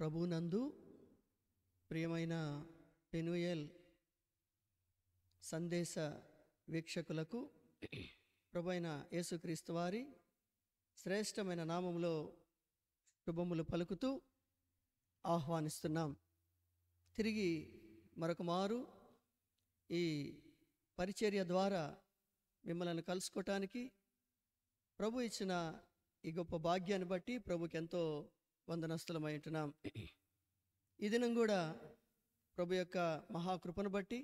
ప్రభునందు ప్రియమైన పెనుయేల్ సందేశ వీక్షకులకు ప్రభువైన యేసుక్రీస్తు వారి శ్రేష్టమైన నామములో శుభములు పలుకుతూ ఆహ్వానిస్తున్నాం. తిరిగి మరొక మారు ఈ పరిచర్య ద్వారా మిమ్మల్ని కలుసుకోవటానికి ప్రభు ఇచ్చిన ఈ గొప్ప భాగ్యాన్ని బట్టి ప్రభుకి ఎంతో వందనస్తులమై ఉంటున్నాం. ఈ దినం కూడా ప్రభు యొక్క మహాకృపను బట్టి,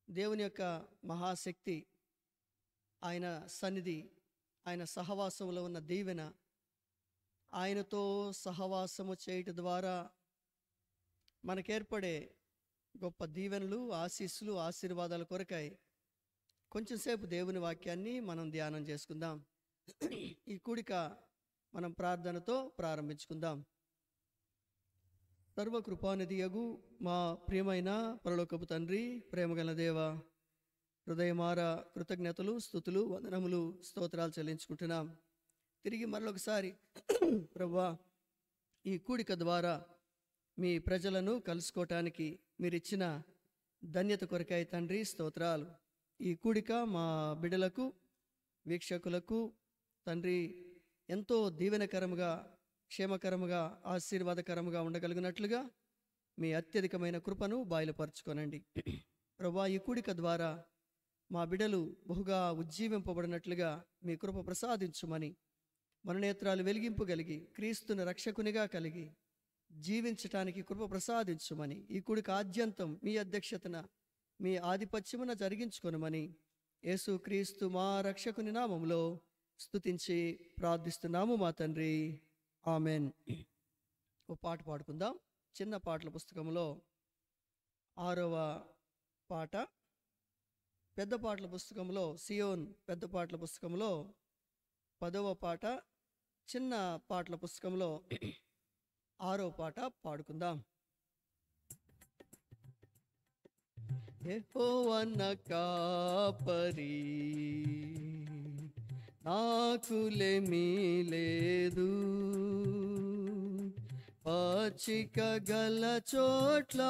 దేవుని యొక్క మహాశక్తి, ఆయన సన్నిధి, ఆయన సహవాసంలో ఉన్న దీవెన, ఆయనతో సహవాసము చేయటం ద్వారా మనకేర్పడే గొప్ప దీవెనలు, ఆశీస్సులు, ఆశీర్వాదాల కొరకై కొంచెంసేపు దేవుని వాక్యాన్ని మనం ధ్యానం చేసుకుందాం. ఈ కూడిక మనం ప్రార్థనతో ప్రారంభించుకుందాం. సర్వకృపానిధియగు మా ప్రియమైన పరలోకపు తండ్రి, ప్రేమగల దేవ, హృదయమార కృతజ్ఞతలు, స్తుతులు, వందనములు, స్తోత్రాలు చెల్లించుకుంటున్నాం. తిరిగి మరొకసారి ప్రభువా, ఈ కూడిక ద్వారా మీ ప్రజలను కలుసుకోవటానికి మీరిచ్చిన ధన్యత కొరకై తండ్రి స్తోత్రాలు. ఈ కూడిక మా బిడ్డలకు, వీక్షకులకు తండ్రి ఎంతో దీవెనకరముగా, క్షేమకరముగా, ఆశీర్వాదకరముగా ఉండగలిగినట్లుగా మీ అత్యధికమైన కృపను బయలుపరచుకొనండి. ప్రభువా, ఈ కూడిక ద్వారా మా బిడ్డలు బహుగా ఉజ్జీవింపబడినట్లుగా మీ కృప ప్రసాదించుమని, మననేత్రాలు వెలిగింపగలిగి క్రీస్తుని రక్షకునిగా కలిగి జీవించటానికి కృప ప్రసాదించుమని, ఈ కూడిక ఆద్యంతం మీ అధ్యక్షతన, మీ ఆధిపత్యమున జరిగించుకొనమని యేసు క్రీస్తు మా రక్షకుని నామములో స్తుతించి ప్రార్థిస్తున్నాము మా తండ్రి, ఆమెన్. ఓ పాట పాడుకుందాం. చిన్న పాటల పుస్తకంలో 6వ పాట, పెద్ద పాటల పుస్తకంలో సియోన్ పెద్ద పాటల పుస్తకంలో 10వ పాట, చిన్న పాటల పుస్తకంలో 6వ పాట పాడుకుందాం. యెహోవా నా కాపరి, నాకులేమీ లేదు, పచ్చిక గల చోట్ల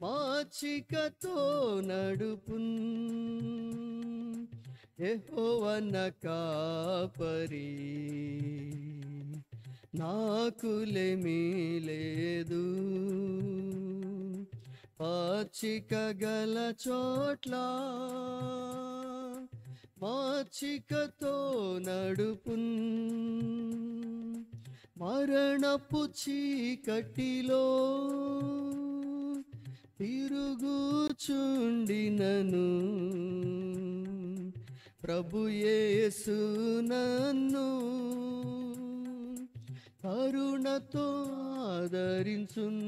మాచికతో నడుపున్. యెహోవా నా కాపరి, నాకులేమీ లేదు, పచ్చిక గల చోట్ల మాచికతో నడుపున్. మరణపు చీకటిలో తిరుగుచుండినను ప్రభు యేసు నన్ను కరుణతో ఆదరించున్.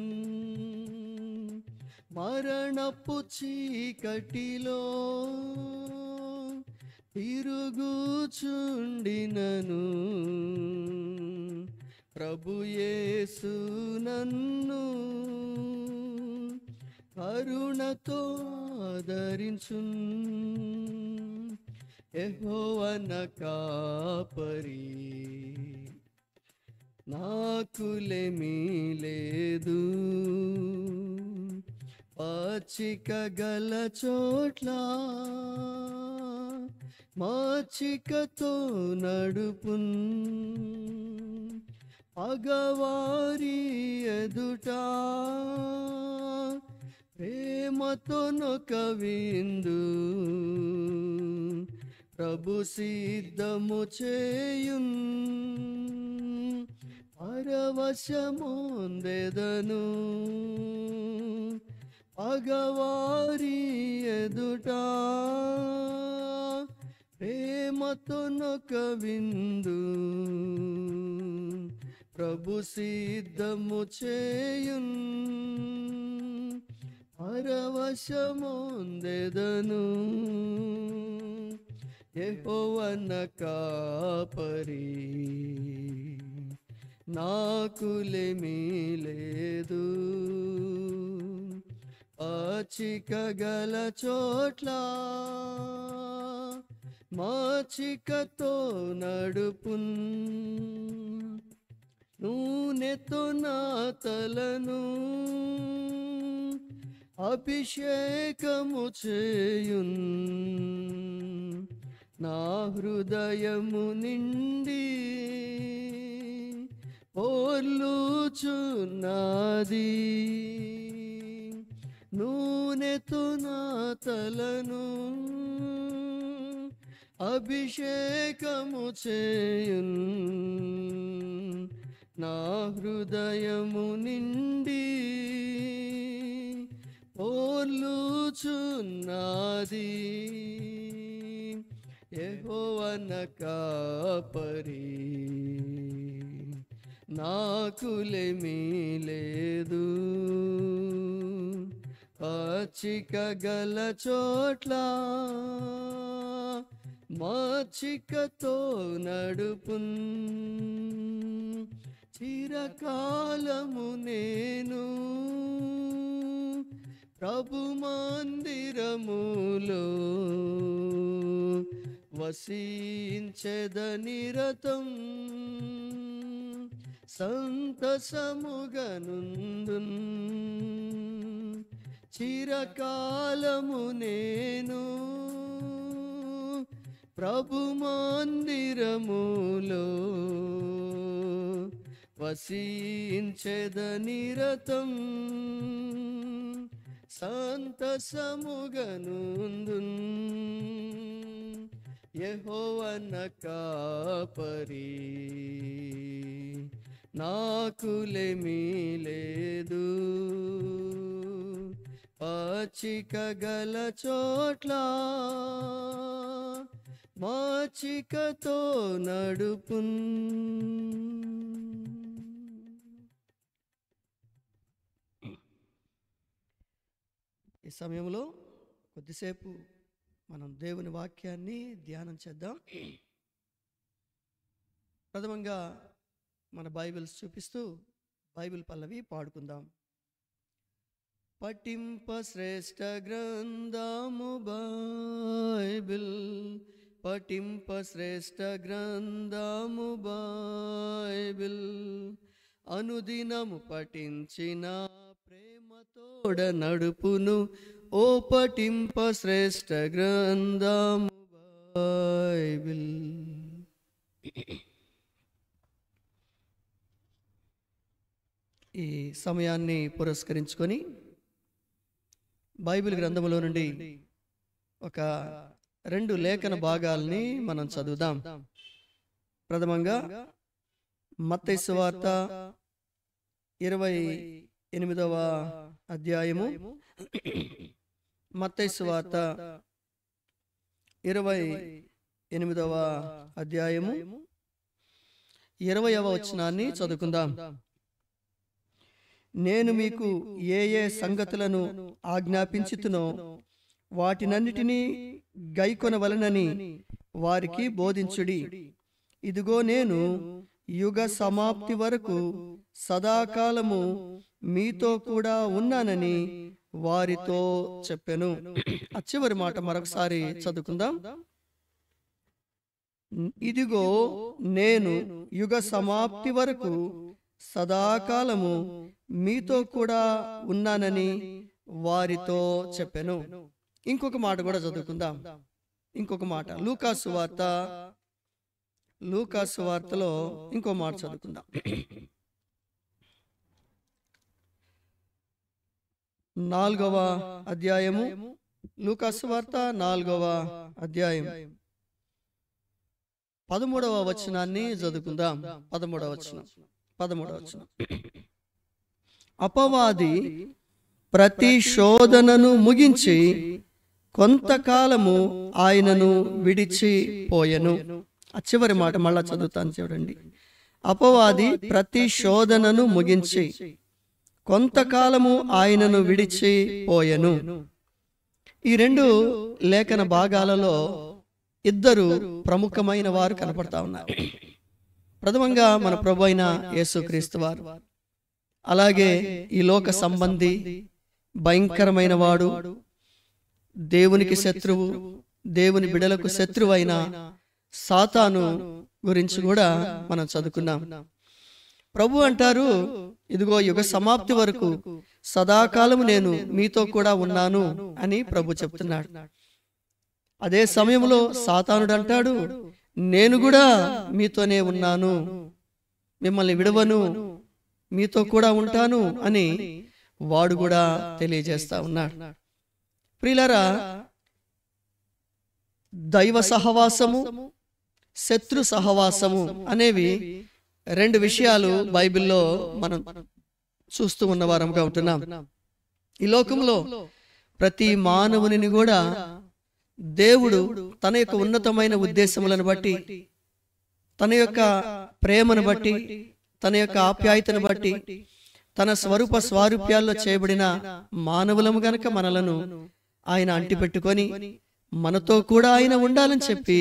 మరణపు చీకటిలో తిరుగుచుండినను ప్రభు యేసు నన్ను కరుణతో ఆదరించున్. యెహోవా నా కాపరి, నాకులేమీ లేదు, పచ్చిక గల చోట్ల మాచికతో నడుపున్. పగవారి ఎదుట ప్రేమతో నొక విందు ప్రభు సిద్ధము చేయున్. పరవశమొందెదను పగవారి ఎదుట ప్రేమతో నొక విందు ప్రభు సిద్ధము చేయున్. పరవశమొందెదను యెహోవా నా కాపరి, నాకులేమీ లేదు, పచ్చిక గల చోట్ల మాచికతో నడుపున్. నూనెతో నా తలను అభిషేకము చేయున్, నా హృదయము నిండి పోర్లుచున్నది. నూనెతో నా తలను అభిషేకము చేయున్, నా హృదయము నిండి పోర్లుచున్నది. యెహోవా నా కాపరి, నాకులేమీ లేదు. పచ్చిక గల చోట్ల మచ్చికతో నడుపున్, చిరకాలము నేను ప్రభు మందిరములో వసించెదనిరతం, సంతసముగనుందున్. చిరకాలము నేను ప్రభు మందిరములో వసించెదనిరతం, సంతసముగనుందున్. యెహోవా నా కాపరి, నాకులేమీ లేదు. పచ్చిక గల చోట్ల మచ్చికతో నడుపున్. ఈ సమయంలో కొద్దిసేపు మనం దేవుని వాక్యాన్ని ధ్యానం చేద్దాం. ప్రథమంగా మన బైబిల్స్ చూపిస్తూ బైబిల్ పల్లవి పాడుకుందాం. పఠింప శ్రేష్ఠ గ్రంథము బైబిల్, పఠింప శ్రేష్ఠ గ్రంథము బైబిల్, అనుదినము పఠించిన ప్రేమతోడ నడుపును. ఓ పఠింప శ్రేష్ఠ గ్రంథము బైబిల్. ఈ సమయాన్ని పురస్కరించుకొని బైబిల్ గ్రంథములో నుండి ఒక 2 లేఖన భాగాల్ని మనం చదువుదాం. ప్రథమంగా మత్తయి సువార్త 28వ అధ్యాయము, మత్తయి సువార్త 28వ అధ్యాయము 20వ వచనాన్ని చదువుకుందాం. నేను మీకు ఏ ఏ సంగతులను ఆజ్ఞాపించుతునో వాటినన్నిటినీ గైకొనవలనని వారికి బోధించుడి. ఇదిగో నేను యుగ సమాప్తి వరకు సదాకాలము మీతో కూడా ఉన్నానని వారితో చెప్పెను. ఆ చివరి మాట మరొకసారి చదువుకుందాం. ఇదిగో నేను యుగ సమాప్తి వరకు సదాకాలము మీతో కూడా ఉన్నానని వారితో చెప్పెను. ఇంకొక మాట కూడా చదువుకుందాం. ఇంకొక మాట లూకాసు వార్తలో ఇంకో మాట చదువుకుందాం. 4వ అధ్యాయము, లూకాసు వార్త 4వ అధ్యాయం 13వ వచనాన్ని చదువుకుందాం. 13వ వచనం. అపవాది ప్రతి శోధనను ముగించి కొంతకాలము ఆయనను విడిచిపోయెను. ఆ చివరి మాట మళ్ళా చదువుతాను చూడండి. అపవాది ప్రతి శోధనను ముగించి కొంతకాలము ఆయనను విడిచిపోయెను. ఈ 2 లేఖన భాగాలలో 2 ప్రముఖమైన వారు కనపడతా ఉన్నారు. ప్రథమంగా మన ప్రభు అయిన యేసుక్రీస్తు వారు, అలాగే ఈ లోక సంబంధి భయంకరమైన వాడు, దేవునికి శత్రువు, దేవుని బిడలకు శత్రువైన సాతాను గురించి కూడా మనం చదువుకున్నాం. ప్రభు అంటారు, ఇదిగో యుగ సమాప్తి వరకు సదాకాలం నేను మీతో కూడా ఉన్నాను అని ప్రభు చెప్తున్నాడు. అదే సమయంలో సాతానుడు అంటాడు, నేను కూడా మీతోనే ఉన్నాను, మిమ్మల్ని విడవను, మీతో కూడా ఉంటాను అని వాడు కూడా తెలియజేస్తా ఉన్నాడు. ప్రియులారా, దైవ సహవాసము, శత్రు సహవాసము అనేవి రెండు విషయాలు బైబిల్లో మనం చూస్తూ ఉన్నవారంగా ఉంటున్నాం. ఈ లోకంలో ప్రతి మానవునిని కూడా దేవుడు తన యొక్క ఉన్నతమైన ఉద్దేశములను బట్టి, తన యొక్క ప్రేమను బట్టి, తన యొక్క ఆప్యాయతను బట్టి, తన స్వరూప స్వారూప్యాల్లో చేయబడిన మానవులము గనక మనలను ఆయన అంటిపెట్టుకొని మనతో కూడా ఆయన ఉండాలని చెప్పి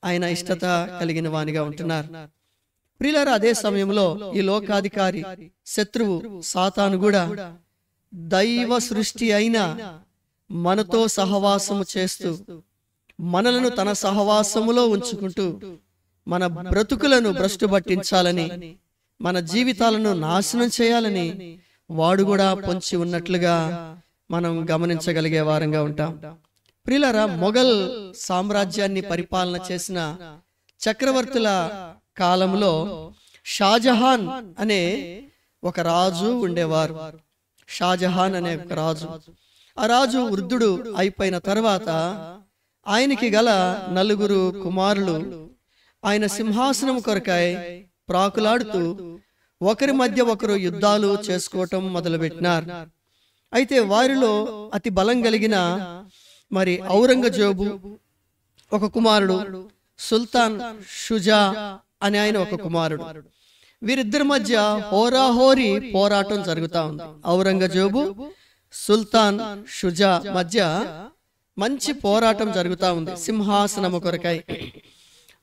ఆయన ఇష్టత కలిగిన వానిగా ఉంటున్నారు. ప్రియులారా, అదే సమయంలో ఈ లోకాధికారి శత్రువు సాతాను కూడా దైవ సృష్టి అయిన మనతో సహవాసము చేస్తూ, మనలను తన సహవాసములో ఉంచుకుంటూ మన బ్రతుకులను భ్రష్టు పట్టించాలని, మన జీవితాలను నాశనం చేయాలని వాడు కూడా పొంచి ఉన్నట్లుగా మనం గమనించగలిగే వారంగా ఉంటాం. ప్రియులారా, మొఘల్ సామ్రాజ్యాన్ని పరిపాలన చేసిన చక్రవర్తుల కాలంలో షాజహాన్ అనే ఒక రాజు ఉండేవారు. షాజహాన్ అనే ఒక రాజు. ఆ రాజు వృద్ధుడు అయిపోయిన తర్వాత ఆయనకి గల 4 కుమారులు ఆయన సింహాసనం కొరకై ప్రాకులాడుతూ ఒకరి మధ్య ఒకరు యుద్ధాలు చేసుకోవటం మొదలుపెట్టినారు. అయితే వారిలో అతి బలం కలిగిన ఔరంగజేబు ఒక కుమారుడు, సుల్తాన్ షుజా అనే ఆయన ఒక కుమారుడు. వీరిద్దరి మధ్య హోరాహోరీ పోరాటం జరుగుతా ఉంది. ఔరంగజేబు, సుల్తాన్ షుజా మధ్య మంచి పోరాటం జరుగుతా ఉంది సింహాసనము కొరకై.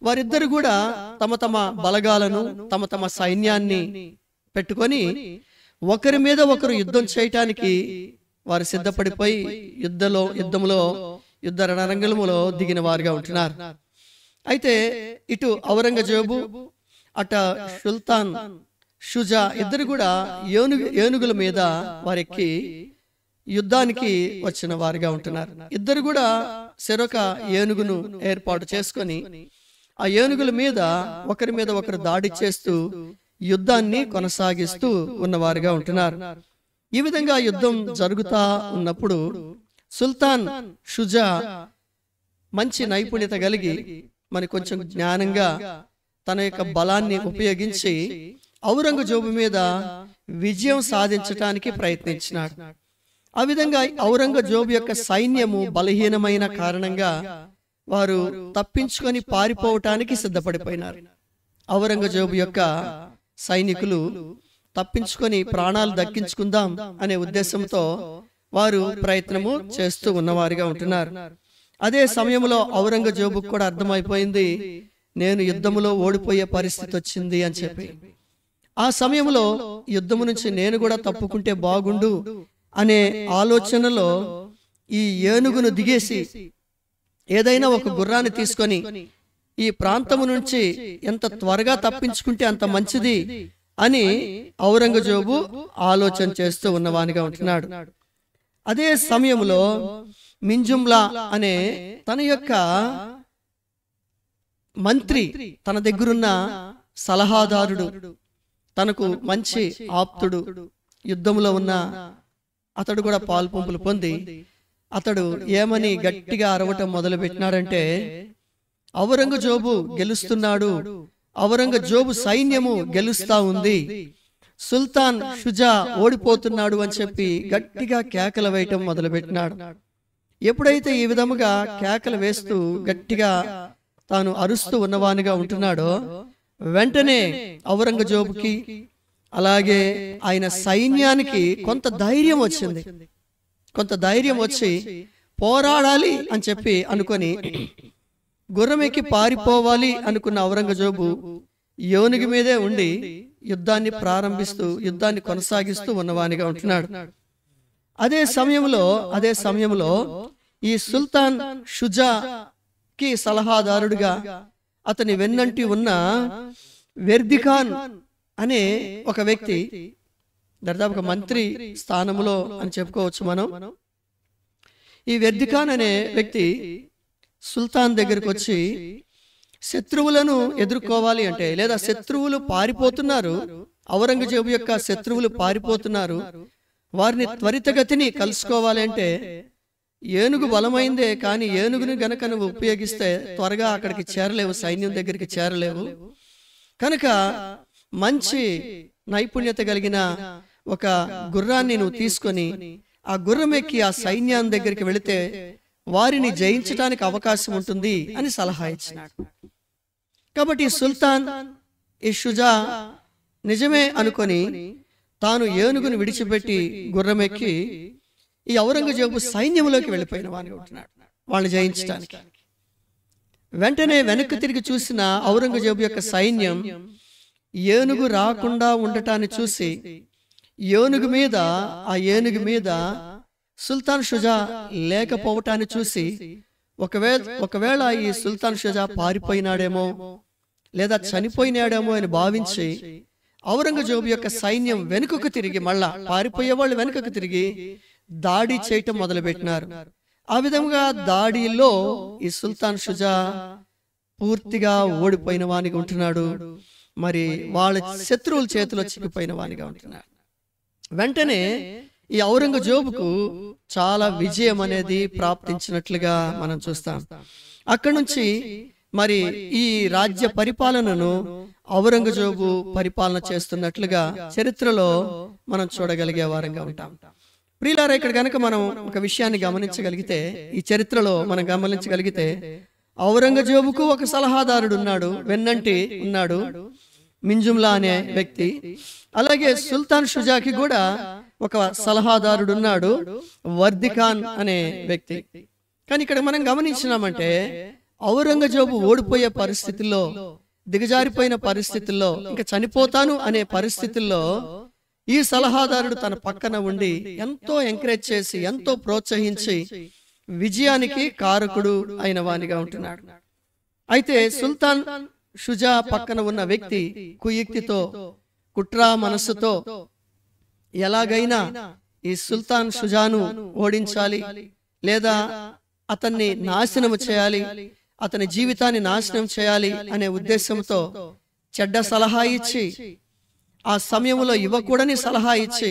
వారిద్దరు కూడా తమ తమ బలగాలను, తమ తమ సైన్యాన్ని పెట్టుకొని ఒకరి మీద ఒకరు యుద్ధం చేయటానికి వారు సిద్ధపడిపోయి యుద్ధ రణరంగములో దిగిన వారుగా ఉంటున్నారు. అయితే ఇటు ఔరంగజేబు, అట సుల్తాన్ షుజా ఇద్దరు కూడా ఏనుగుల మీద వారెక్కి యుద్ధానికి వచ్చిన వారిగా ఉంటున్నారు. ఇద్దరు కూడా చెరొక ఏనుగును ఏర్పాటు చేసుకొని ఆ ఏనుగుల మీద ఒకరి మీద ఒకరు దాడి చేస్తూ యుద్ధాన్ని కొనసాగిస్తూ ఉన్నవారుగా ఉంటున్నారు. ఈ విధంగా యుద్ధం జరుగుతా ఉన్నప్పుడు సుల్తాన్ షుజా మంచి నైపుణ్యత కలిగి కొంచెం జ్ఞానంగా తన యొక్క బలాన్ని ఉపయోగించి ఔరంగజేబు మీద విజయం సాధించటానికి ప్రయత్నించినాడు. ఆ విధంగా ఔరంగజేబు యొక్క సైన్యము బలహీనమైన కారణంగా వారు తప్పించుకొని పారిపోవటానికి సిద్ధపడిపోయినారు. ఔరంగజేబు యొక్క సైనికులు తప్పించుకొని ప్రాణాలు దక్కించుకుందాం అనే ఉద్దేశంతో వారు ప్రయత్నము చేస్తూ ఉన్నవారిగా ఉంటున్నారు. అదే సమయంలో ఔరంగజేబుకు కూడా అర్థమైపోయింది, నేను యుద్ధములో ఓడిపోయే పరిస్థితి వచ్చింది అని చెప్పి. ఆ సమయంలో యుద్ధము నుంచి నేను కూడా తప్పుకుంటే బాగుండు అనే ఆలోచనలో ఈ ఏనుగును దిగేసి ఏదైనా ఒక గుర్రాన్ని తీసుకొని ఈ ప్రాంతము నుంచి ఎంత త్వరగా తప్పించుకుంటే అంత మంచిది అని ఔరంగజేబు ఆలోచన చేస్తూ ఉన్నవానిగా ఉంటున్నాడు. అదే సమయంలో మింజుమ్లా అనే తన యొక్క మంత్రి, తన దగ్గరున్న సలహాదారుడు, తనకు మంచి ఆప్తుడు, యుద్ధంలో ఉన్న అతడు కూడా పాల్పంపులు పొంది అతడు ఏమని గట్టిగా అరవటం మొదలు పెట్టినాడంటే, ఔరంగజేబు గెలుస్తున్నాడు, ఔరంగజేబు సైన్యము గెలుస్తా ఉంది, సుల్తాన్ షుజా ఓడిపోతున్నాడు అని చెప్పి గట్టిగా కేకలు వేయటం మొదలు పెట్టినాడు. ఎప్పుడైతే ఈ విధముగా కేకలు వేస్తూ గట్టిగా తాను అరుస్తూ ఉన్నవానిగా ఉంటున్నాడో వెంటనే ఔరంగజేబుకి అలాగే ఆయన సైన్యానికి కొంత ధైర్యం వచ్చింది. కొంత ధైర్యం వచ్చి పోరాడాలి అని చెప్పి అనుకొని గుర్రమెక్కి పారిపోవాలి అనుకున్న ఔరంగజేబు ఏనుగు మీదే ఉండి యుద్ధాన్ని కొనసాగిస్తూ ఉన్నవానిగా ఉంటున్నాడు. అదే సమయంలో ఈ సుల్తాన్ షుజాకి సలహాదారుడిగా అతని వెన్నంటి ఉన్న వెర్దిఖాన్ అనే ఒక వ్యక్తి, దాదాపు ఒక మంత్రి స్థానంలో అని చెప్పుకోవచ్చు మనం. ఈ వెర్దిఖాన్ అనే వ్యక్తి సుల్తాన్ దగ్గరికి వచ్చి శత్రువులను ఎదుర్కోవాలి అంటే, లేదా శత్రువులు పారిపోతున్నారు, ఔరంగజేబు యొక్క శత్రువులు పారిపోతున్నారు, వారిని త్వరితగతిని కలుసుకోవాలి అంటే ఏనుగు బలమైందే, కానీ ఏనుగుని గనక నువ్వు ఉపయోగిస్తే త్వరగా అక్కడికి చేరలేవు, సైన్యం దగ్గరికి చేరలేవు. కనుక మంచి నైపుణ్యత కలిగిన ఒక గుర్రాన్ని నువ్వు తీసుకొని ఆ గుర్రం ఎక్కి ఆ సైన్యం దగ్గరికి వెళితే వారిని జయించడానికి అవకాశం ఉంటుంది అని సలహా ఇచ్చినాడు. కాబట్టి సుల్తాన్ ఈ షుజా నిజమే అనుకొని తాను ఏనుగును విడిచిపెట్టి గుర్రం ఎక్కి ఈ ఔరంగజేబు సైన్యంలోకి వెళ్ళిపోయిన వాడిని ఉంటున్నాడు, వాళ్ళని జయించడానికి. వెంటనే వెనక్కి తిరిగి చూసిన ఔరంగజేబు యొక్క సైన్యం ఏనుగు రాకుండా ఉండటాన్ని చూసి ఆ ఏనుగు మీద సుల్తాన్ షుజా లేకపోవటాన్ని చూసి ఒకవేళ ఈ సుల్తాన్ షుజా పారిపోయినాడేమో లేదా చనిపోయినాడేమో అని భావించి ఔరంగజేబు యొక్క సైన్యం వెనుకకు తిరిగి, మళ్ళా పారిపోయే వాళ్ళు వెనుకకు తిరిగి దాడి చేయటం మొదలుపెట్టినారు. ఆ విధంగా దాడిలో ఈ సుల్తాన్ షుజా పూర్తిగా ఓడిపోయిన వానిగా ఉంటున్నాడు, మరి వాళ్ళ శత్రువుల చేతిలో చిక్కిపోయిన వానిగా ఉంటున్నాడు. వెంటనే ఈ ఔరంగజేబుకు చాలా విజయం అనేది ప్రాప్తించినట్లుగా మనం చూస్తాం. అక్కడి నుంచి మరి ఈ రాజ్య పరిపాలనను ఔరంగజేబు పరిపాలన చేస్తున్నట్లుగా చరిత్రలో మనం చూడగలిగే వారంగా ఉంటాం. ప్రియులారా, ఇక్కడ కనుక మనం ఒక విషయాన్ని గమనించగలిగితే, ఈ చరిత్రలో మనం గమనించగలిగితే ఔరంగజేబుకు ఒక సలహాదారుడు ఉన్నాడు, వెన్నంటి ఉన్నాడు, మింజుమ్లా అనే వ్యక్తి. అలాగే సుల్తాన్ షుజాకి కూడా ఒక సలహాదారుడు ఉన్నాడు, వర్దిఖాన్ అనే వ్యక్తి. కానీ ఇక్కడ మనం గమనించినామంటే ఔరంగజేబు ఓడిపోయే పరిస్థితుల్లో, దిగజారిపోయిన పరిస్థితుల్లో, ఇంకా చనిపోతాను అనే పరిస్థితుల్లో ఈ సలహాదారుడు తన పక్కన ఉండి ఎంతో ఎంకరేజ్ చేసి, ఎంతో ప్రోత్సహించి విజయానికి కారకుడు అయిన వానిగా ఉంటున్నాడు. అయితే సుల్తాన్ షుజా పక్కన ఉన్న వ్యక్తి కుయుక్తితో, కుట్రా మనస్సుతో ఎలాగైనా ఈ సుల్తాన్ షుజాను ఓడించాలి, లేదా అతన్ని నాశనం చేయాలి, అతని జీవితాన్ని నాశనం చేయాలి అనే ఉద్దేశంతో చెడ్డ సలహా ఇచ్చి, ఆ సమయంలో ఇవ్వకూడని సలహా ఇచ్చి,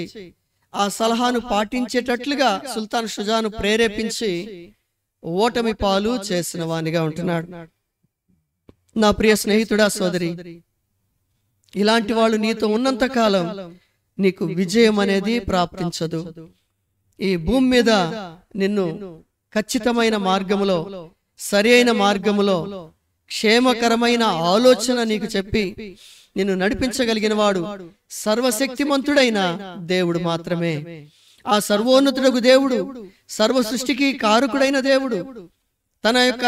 ఆ సలహాను పాటించేటట్లుగా సుల్తాన్ షుజాను ప్రేరేపించి ఓటమి పాలు చేసిన వానిగా ఉంటున్నాడు. నా ప్రియ స్నేహితుడా, సోదరి, ఇలాంటి వాళ్ళు నీతో ఉన్నంత కాలం నీకు విజయం అనేది ప్రాప్తించదు. ఈ భూమి మీద నిన్ను ఖచ్చితమైన మార్గములో, సరి అయిన మార్గములో, క్షేమకరమైన ఆలోచన నీకు చెప్పి నిన్ను నడిపించగలిగిన వాడు సర్వశక్తిమంతుడైన దేవుడు మాత్రమే. ఆ సర్వోన్నతుడగు దేవుడు, సర్వ సృష్టికి కారకుడైన దేవుడు తన యొక్క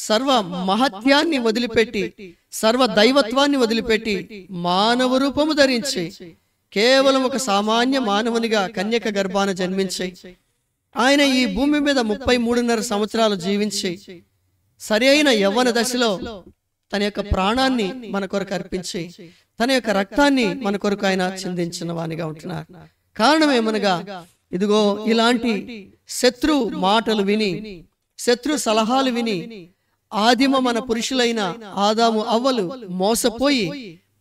సర్వ మహత్యాన్ని వదిలిపెట్టి, సర్వ దైవత్వాన్ని వదిలిపెట్టి మానవ రూపము ధరించి కేవలం ఒక సామాన్య మానవునిగా కన్యక గర్భాన జన్మించి ఆయన ఈ భూమి మీద 33.5 సంవత్సరాలు జీవించి సరి అయిన యవ్వన దశలో తన యొక్క ప్రాణాన్ని మన కొరకు అర్పించి తన యొక్క రక్తాన్ని మన కొరకు ఆయన చిందించిన వానిగా ఉంటున్నారు. కారణం ఏమనగా, ఇదిగో ఇలాంటి శత్రు మాటలు విని, శత్రు సలహాలు విని ఆదిమ మన పురుషులైన ఆదాము అవ్వలు మోసపోయి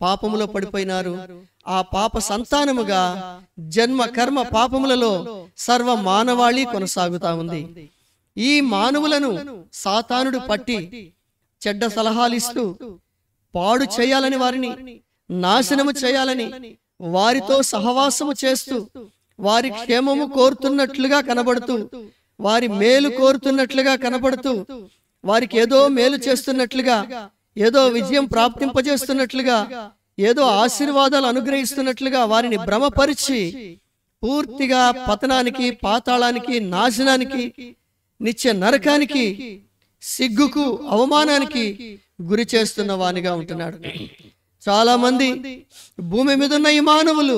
పాపములో పడిపోయినారు. ఆ పాప సంతానముగా జన్మ కర్మ పాపములలో సర్వ మానవాళి కొనసాగుతా ఉంది. ఈ మానవులను సాతానుడు పట్టి చెడ్డ సలహాలు ఇస్తూ పాడు చేయాలని, వారిని నాశనము చేయాలని, వారితో సహవాసము చేస్తూ వారి క్షేమము కోరుతున్నట్లుగా కనబడుతూ, వారి మేలు కోరుతున్నట్లుగా కనబడుతూ, వారికి ఏదో మేలు చేస్తున్నట్లుగా, ఏదో విజయం ప్రాప్తింపజేస్తున్నట్లుగా, ఏదో ఆశీర్వాదాలు అనుగ్రహిస్తున్నట్లుగా వారిని భ్రమపరిచి పూర్తిగా పతనానికి, పాతాళానికి, నాశనానికి, నిత్య నరకానికి, సిగ్గుకు, అవమానానికి గురి చేస్తున్న వానిగా ఉంటున్నాడు. చాలా మంది భూమి మీద ఉన్న ఈ మానవులు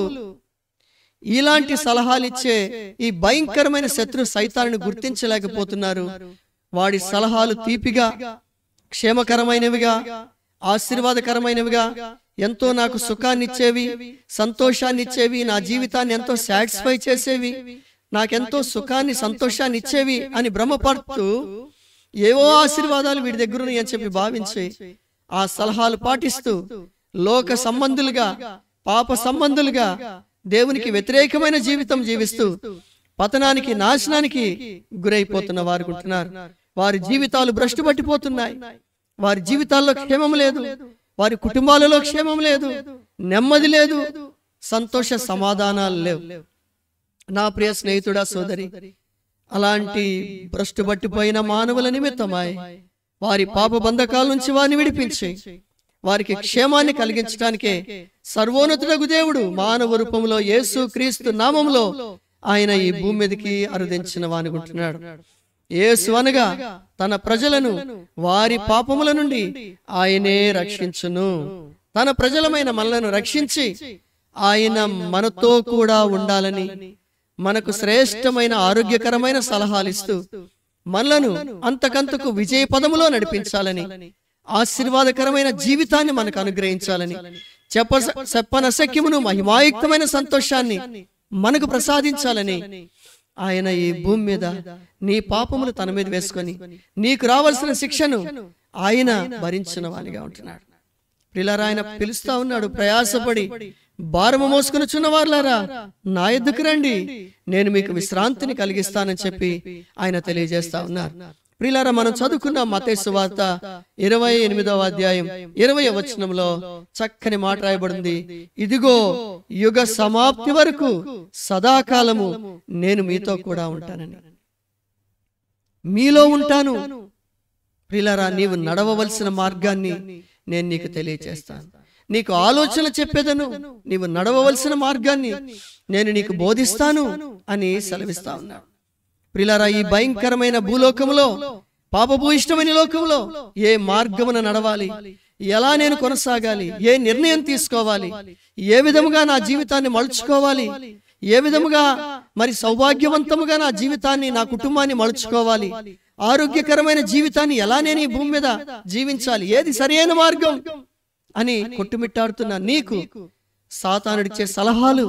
ఇలాంటి సలహాలు ఇచ్చే ఈ భయంకరమైన శత్రు సైతాన్ని గుర్తించలేకపోతున్నారు. వాడి సలహాలు తీపిగా, క్షేమకరమైనవిగా, ఆశీర్వాదకరమైనవిగా, ఎంతో నాకు సుఖాన్ని ఇచ్చేవి, సంతోషాన్ని ఇచ్చేవి, నా జీవితాన్ని ఎంతో సాటిస్ఫై చేసేవి, నాకెంతో సుఖాన్ని సంతోషాన్ని ఇచ్చేవి అని భ్రమపడుతూ ఏవో ఆశీర్వాదాలు వీడి దగ్గర ఉన్నాయి అని చెప్పి భావించి ఆ సలహాలు పాటిస్తూ లోక సంబంధులుగా, పాప సంబంధులుగా, దేవునికి వ్యతిరేకమైన జీవితం జీవిస్తూ పతనానికి, నాశనానికి గురైపోతున్న వారు ఉంటున్నారు. వారి జీవితాలు భ్రష్టు పట్టిపోతున్నాయి. వారి జీవితాల్లో క్షేమం లేదు, వారి కుటుంబాలలో క్షేమం లేదు, నెమ్మది లేదు, సంతోష సమాధానాలు లేవు. నా ప్రియ స్నేహితుడా, సోదరి, అలాంటి భ్రష్టు పట్టిపోయిన మానవుల నిమిత్తమై వారి పాప బంధకాల నుంచి వారిని విడిపించి వారికి క్షేమాన్ని కలిగించడానికే సర్వోన్నతుడగు దేవుడు మానవ రూపంలో యేసు క్రీస్తు నామంలో ఆయన ఈ భూమి మీదకి అరుదించిన వానుకుంటున్నాడు. యేసు అనగా తన ప్రజలను వారి పాపముల నుండి ఆయనే రక్షించును. తన ప్రజలమైన మనలను రక్షించి ఆయన మనతో కూడా ఉండాలని, మనకు శ్రేష్టమైన ఆరోగ్యకరమైన సలహాలు ఇస్తూ మనలను అంతకంతకు విజయ పదములో నడిపించాలని, ఆశీర్వాదకరమైన జీవితాన్ని మనకు అనుగ్రహించాలని, చెప్పనశక్యమును మహిమాయుక్తమైన సంతోషాన్ని మనకు ప్రసాదించాలని ఆయన ఈ భూమి మీద నీ పాపములు తన మీద వేసుకొని నీకు రావాల్సిన శిక్షను ఆయన భరించిన వానిగా ఉంటున్నాడు. ప్రియులారా, ఆయన పిలుస్తా ఉన్నాడు, ప్రయాసపడి భారము మోసుకుని చున్నవారులారా నా యొద్దకు రండి, నేను మీకు విశ్రాంతిని కలిగిస్తానని చెప్పి ఆయన తెలియజేస్తా ఉన్నారు. ప్రియులారా, మనం చదువుకున్న మత్తయి సువార్త 28వ అధ్యాయం 20వ వచనంలో చక్కని మాట రాయబడింది. ఇదిగో యుగ సమాప్తి వరకు సదాకాలము నేను మీతో కూడా ఉంటానని, మీలో ఉంటాను. ప్రియులారా, నీవు నడవవలసిన మార్గాన్ని నేను నీకు తెలియజేస్తాను, నీకు ఆలోచన చెప్పేదను, నీవు నడవవలసిన మార్గాన్ని నేను నీకు బోధిస్తాను అని సెలవిస్తా ఉన్నాడు. ప్రియులారా, ఈ భయంకరమైన భూలోకములో, పాపభూయిష్టమైన లోకంలో ఏ మార్గమున నడవాలి, ఎలా నేను కొనసాగాలి, ఏ నిర్ణయం తీసుకోవాలి, ఏ విధముగా నా జీవితాన్ని మలుచుకోవాలి, ఏ విధముగా మరి సౌభాగ్యవంతముగా నా జీవితాన్ని, నా కుటుంబాన్ని మలుచుకోవాలి, ఆరోగ్యకరమైన జీవితాన్ని ఎలా నేను ఈ భూమి మీద జీవించాలి, ఏది సరైన మార్గం అని కొట్టుమిట్టాడుతున్న నీకు సాతానుడిచ్చే సలహాలు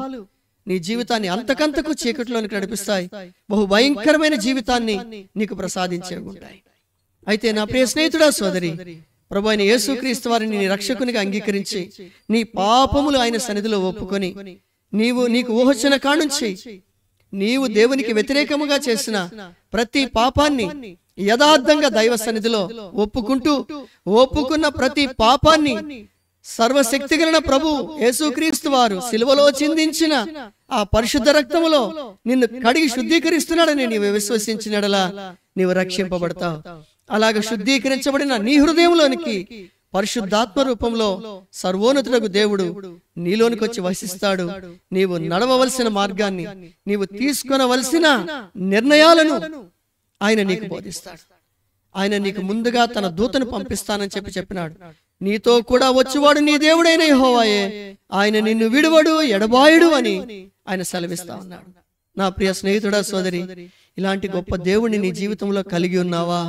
నీ జీవితాన్ని అంతకంతకు చీకటిలోనికి నడిపిస్తాయి, బహు భయంకరమైన జీవితాన్ని నీకు ప్రసాదించేవి ఉంటాయి. అయితే నా ప్రియ స్నేహితుడా, సోదరి, ప్రభువైన యేసుక్రీస్తు వారిని నీ రక్షకునిగా అంగీకరించి నీ పాపములు ఆయన సన్నిధిలో ఒప్పుకొని నీకు ఊహొచ్చిన కానుంచి నీవు దేవునికి వ్యతిరేకముగా చేసిన ప్రతి పాపాన్ని యథార్థంగా దైవ సన్నిధిలో ఒప్పుకున్న ప్రతి పాపాన్ని సర్వశక్తిగల ప్రభు యేసుక్రీస్తు వారు సిలువలో చిందించిన ఆ పరిశుద్ధ రక్తములో నిన్ను కడిగి శుద్ధీకరిస్తున్నాడని నీవు విశ్వసించినడలా నీవు రక్షింపబడతావు. అలాగ శుద్ధీకరించబడిన నీ హృదయంలోనికి పరిశుద్ధాత్మ రూపంలో సర్వోన్నతుడగు దేవుడు నీలోనికి వచ్చి వసిస్తాడు. నీవు నడవవలసిన మార్గాన్ని, నీవు తీసుకొనవలసిన నిర్ణయాలను ఆయన నీకు బోధిస్తాడు. ఆయన నీకు ముందుగా తన దూతను పంపిస్తానని చెప్పినాడు. నీతో కూడా వచ్చేవాడు నీ దేవుడైన యెహోవాయే, ఆయన నిన్ను విడువడు, ఎడబాయుడు అని ఆయన సెలవిస్తా ఉన్నాడు. నా ప్రియ స్నేహితుడా, సోదరి, ఇలాంటి గొప్ప దేవుణ్ణి నీ జీవితంలో కలిగి ఉన్నావా?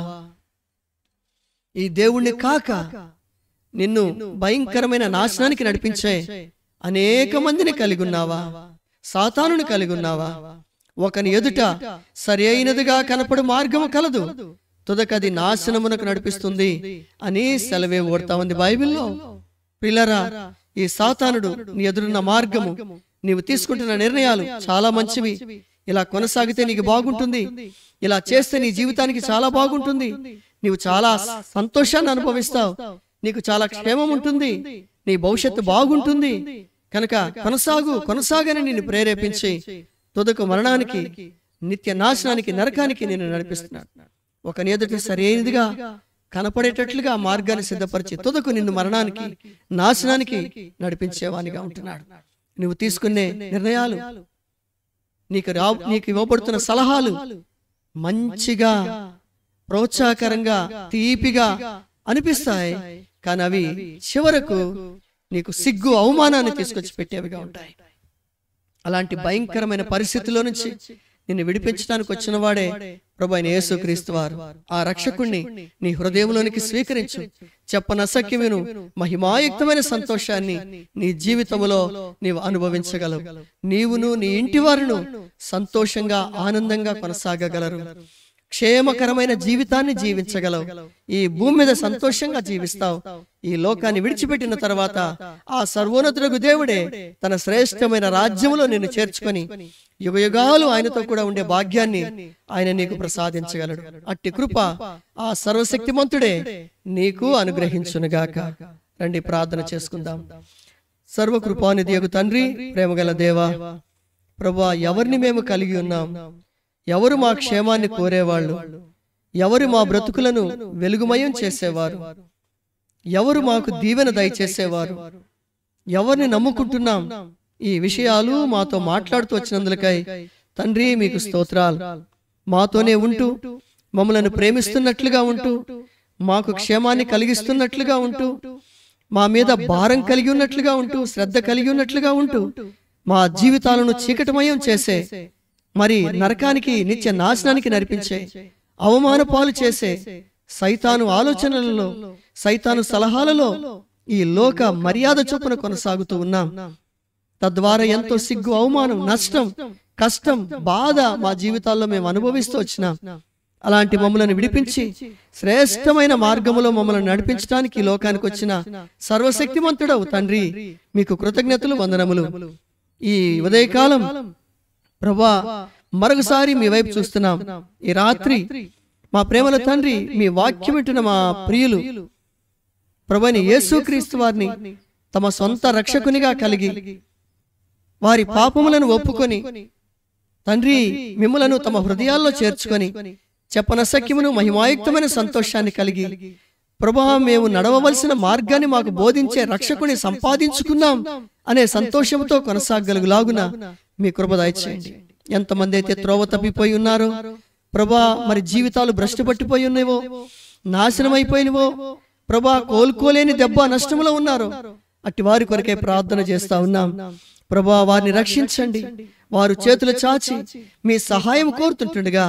ఈ దేవుణ్ణి కాక నిన్ను భయంకరమైన నాశనానికి నడిపించే అనేక మందిని కలిగి ఉన్నావా? సాతానుని కలిగి ఉన్నావా? ఒకని ఎదుట సరి అయినదిగా కనపడు మార్గము కలదు, తుదకది నాశనమునకు నడిపిస్తుంది అని సెలవే ఓడతా ఉంది బైబిల్లో. పిల్లరా, ఈ సాతానుడు నీ ఎదురున్న మార్గము, నీవు తీసుకుంటున్న నిర్ణయాలు చాలా మంచివి, ఇలా కొనసాగితే నీకు బాగుంటుంది, ఇలా చేస్తే నీ జీవితానికి చాలా బాగుంటుంది, నీవు చాలా సంతోషాన్ని అనుభవిస్తావు, నీకు చాలా క్షేమం ఉంటుంది, నీ భవిష్యత్తు బాగుంటుంది, కనుక కొనసాగని నిన్ను ప్రేరేపించి తుదకు మరణానికి, నిత్య నాశనానికి, నరకానికి నేను నడిపిస్తున్నాడు. ఒకని ఎదుట సరైనదిగా కనపడేటట్లుగా మార్గాన్ని సిద్ధపరిచి తుదకు నిన్ను మరణానికి, నాశనానికి నడిపించేవానిగా ఉంటున్నాడు. నువ్వు తీసుకునే నిర్ణయాలు, నీకు ఇవ్వబడుతున్న సలహాలు మంచిగా, ప్రోత్సాహకరంగా, తీపిగా అనిపిస్తాయి, కానీ అవి చివరకు నీకు సిగ్గు, అవమానాన్ని తీసుకొచ్చి పెట్టేవిగా ఉంటాయి. అలాంటి భయంకరమైన పరిస్థితుల్లో నుంచి నిన్ను విడిపించడానికి వచ్చిన వాడే ప్రభు అయిన యేసుక్రీస్తు వారు. ఆ రక్షకుణ్ణి నీ హృదయంలోనికి స్వీకరించు. చెప్పనసక్యమును మహిమాయుక్తమైన సంతోషాన్ని నీ జీవితంలో నీవు అనుభవించగలవు. నీవును నీ ఇంటి వారును సంతోషంగా ఆనందంగా కొనసాగగలరు. క్షేమకరమైన జీవితాన్ని జీవించగలవు. ఈ భూమి మీద సంతోషంగా జీవిస్తావు. ఈ లోకాన్ని విడిచిపెట్టిన తర్వాత ఆ సర్వోన్నతుడగు దేవుడే తన శ్రేష్టమైన రాజ్యములో నిన్ను చేర్చుకొని యుగయుగాలు ఆయనతో కూడా ఉండే భాగ్యాన్ని ఆయన నీకు ప్రసాదించగలడు. అట్టి కృప ఆ సర్వశక్తిమంతుడే నీకు అనుగ్రహించునుగాక. రండి ప్రార్థన చేసుకుందాం. సర్వకృపానిధియగు తండ్రి, ప్రేమగల దేవా, ప్రభువా, ఎవరిని మేము కలిగి ఉన్నాం? ఎవరు మా క్షేమాన్ని కోరేవాళ్ళు? ఎవరు మా బ్రతుకులను వెలుగుమయం చేసేవారు? ఎవరు మాకు దీవెన దయచేసేవారు? ఎవరిని నమ్ముకుంటున్నాం? ఈ విషయాలు మాతో మాట్లాడుతూ వచ్చినందులకై తండ్రి మీకు స్తోత్రాలు. మాతోనే ఉంటూ మమ్మలను ప్రేమిస్తున్నట్లుగా ఉంటూ మాకు క్షేమాన్ని కలిగిస్తున్నట్లుగా ఉంటూ మా మీద భారం కలిగి ఉన్నట్లుగా ఉంటూ శ్రద్ధ కలిగి ఉన్నట్లుగా ఉంటూ మా జీవితాలను చీకటిమయం చేసే, మరి నరకానికి నిత్య నాశనానికి నడిపించే, అవమాన పాలు చేసే సైతాను ఆలోచనలలో, సైతాను సలహాలలో ఈ లోక మర్యాద చొప్పున కొనసాగుతూ ఉన్నాం. తద్వారా ఎంతో సిగ్గు, అవమానం, నష్టం, కష్టం, బాధ మా జీవితాల్లో మేము అనుభవిస్తూ వచ్చినాం. అలాంటి మమ్మల్ని విడిపించి శ్రేష్టమైన మార్గములో మమ్మల్ని నడిపించడానికి ఈ లోకానికి వచ్చిన సర్వశక్తిమంతుడవు తండ్రి, మీకు కృతజ్ఞతలు, వందనములు. ఈ ఉదయకాలం ప్రభా మరొకసారి మీ వైపు చూస్తున్నాం. ఈ రాత్రి మా ప్రేమల తండ్రి, మీ వాక్యం వింటున్న మా ప్రియులు ప్రభువైన యేసుక్రీస్తు వారిని తమ సొంత రక్షకునిగా కలిగి వారి పాపములను ఒప్పుకొని తండ్రి మిమ్ములను తమ హృదయాల్లో చేర్చుకొని చెప్పనసక్యమును మహిమాయుక్తమైన సంతోషాన్ని కలిగి ప్రభువా, మేము నడవవలసిన మార్గాన్ని మాకు బోధించే రక్షకుని సంపాదించుకున్నాం అనే సంతోషంతో కొనసాగలుగులాగున మీ కృప దయచేయండి. ఎంతమంది అయితే త్రోవ తప్పిపోయి ఉన్నారో ప్రభా, మరి జీవితాలు భ్రష్టు పట్టిపోయి ఉన్నావో, నాశనమైపోయినవో ప్రభా, కోలుకోలేని దెబ్బ నష్టంలో ఉన్నారో అట్టి వారి కొరకే ప్రార్థన చేస్తా ఉన్నాం. ప్రభా, వారిని రక్షించండి. వారు చేతులు చాచి మీ సహాయం కోరుతుంటుండగా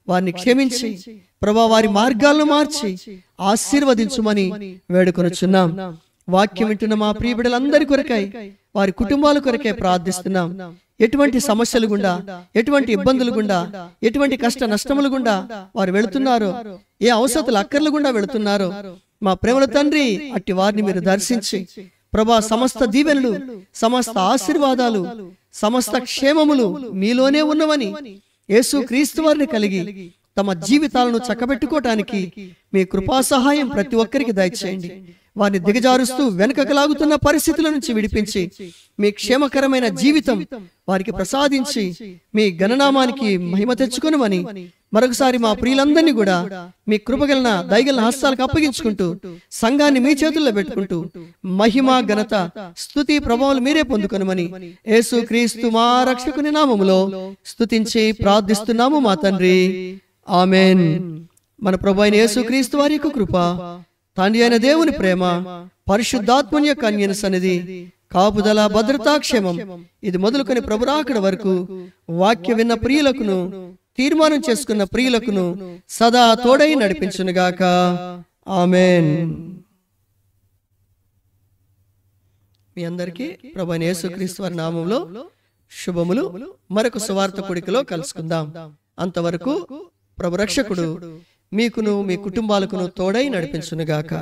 వారిని క్షమించి ప్రభా, వారి మార్గాలను మార్చి ఆశీర్వదించుమని వేడుకొనుచున్నాం. వాక్యం వింటున్న మా ప్రియ బిడ్డలందరి కొరకై, వారి కుటుంబాల కొరకే ప్రార్థిస్తున్నాం. ఎటువంటి సమస్యలు గుండా, ఎటువంటి ఇబ్బందులు గుండా, ఎటువంటి కష్ట నష్టములు గుండా వారు వెళుతున్నారో, ఏ అవసరతలు అక్కర్లు గుండా వెళుతున్నారో మా ప్రేమల తండ్రి, అట్టి వారిని మీరు దర్శించి ప్రభా, సమస్త దీవెనలు, సమస్త ఆశీర్వాదాలు, సమస్త క్షేమములు మీలోనే ఉన్నవని యేసుక్రీస్తు వారిని కలిగి తమ జీవితాలను చక్కబెట్టుకోవటానికి మీ కృపా సహాయం ప్రతి ఒక్కరికి దయచేయండి. వారిని దిగజారుస్తూ వెనుకకు లాగుతున్న పరిస్థితుల నుంచి విడిపించి మీ క్షేమకరమైన జీవితం వారికి ప్రసాదించి మీ గణనామానికి మహిమ తెచ్చుకొనుమని మరొకసారి మా ప్రియులందరినీ కూడా మీ కృపగలన దయగలన హస్తాలకు అప్పగించుకుంటూ సంఘాన్ని మీ చేతుల్లో పెట్టుకుంటూ మహిమ, ఘనత, స్తుతి, ప్రభావాలు మీరే పొందుకొనుమని యేసుక్రీస్తు మా రక్షకుని నామములో స్తుతించి ప్రార్థిస్తున్నాము మా తండ్రి. ఆమేన్. మన ప్రభు అయిన యేసుక్రీస్తు వారి యొక్క కృప, తండ్రి అయిన దేవుని ప్రేమ, పరిశుద్ధాత్మని యొక్క అన్యోన్య సన్నిధి, కాపుదల, భద్రతాక్షేమం ఇది మొదలుకొని ప్రభు రాకడ వరకు వాక్య విన్న ప్రియులకును, తీర్మానం చేసుకున్న ప్రియులకును సదా తోడై నడిపించునుగాక. ఆమేన్. మీ అందరికీ ప్రభు అయిన యేసుక్రీస్తు వారి నామములో శుభములు. మరొక సువార్త కూడికలో కలుసుకుందాం. అంతవరకు ప్రభు రక్షకుడు మీకును మీ కుటుంబాలకును తోడై నడిపించునుగాక.